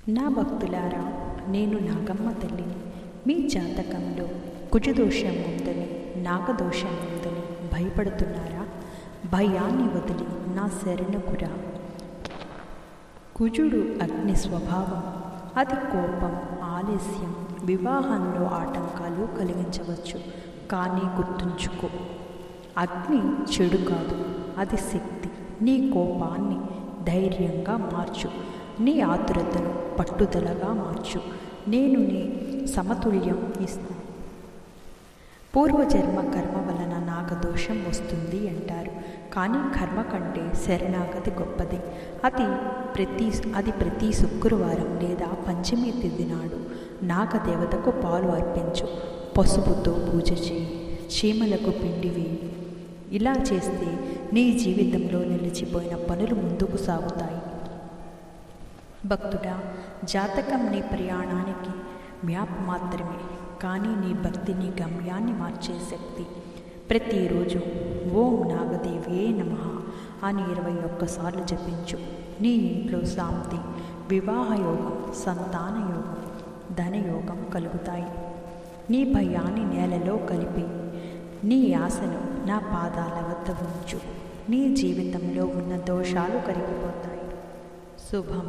నా భక్తులారా, నేను నాగమ్మ తల్లిని. మీ జాతకంలో కుజదోషం ఉందని, నాగదోషం ఉందని భయపడుతున్నారా? భయాన్ని వదిలి నా శరణుకురా. కుజుడు అగ్ని స్వభావం. అది కోపం, ఆలస్యం, వివాహంలో ఆటంకాలు కలిగించవచ్చు. కానీ గుర్తుంచుకో, అగ్ని చెడు కాదు, అది శక్తి. నీ కోపాన్ని ధైర్యంగా మార్చు, నీ ఆతురతను పట్టుదలగా మార్చు. నేను నీ సమతుల్యం ఇస్తాను. పూర్వజన్మ కర్మ వలన నాగదోషం వస్తుంది అంటారు. కానీ కర్మ కంటే శరణాగతి గొప్పది. అది ప్రతి శుక్రవారం లేదా పంచమి తిథి నాడు నాగదేవతకు పాలు అర్పించు. పసుపుతో పూజ చేయి, చీమలకు పిండి వేయి. ఇలా చేస్తే నీ జీవితంలో నిలిచిపోయిన పనులు ముందుకు సాగుతాయి. భక్తుడా, జాతకం నీ ప్రయాణానికి మ్యాప్ మాత్రమే, కానీ నీ భక్తి నీ గమ్యాన్ని మార్చే శక్తి. ప్రతిరోజు ఓం నాగదేవ్యే నమః అని 21 సార్లు జపించు. నీ ఇంట్లో శాంతి, వివాహయోగం, సంతానయోగం, ధనయోగం కలుగుతాయి. నీ భయాన్ని నేలలో కలిపి నీ ఆశను నా పాదాల వద్ద ఉంచు. నీ జీవితంలో ఉన్న దోషాలు కరిగిపోతాయి. శుభం.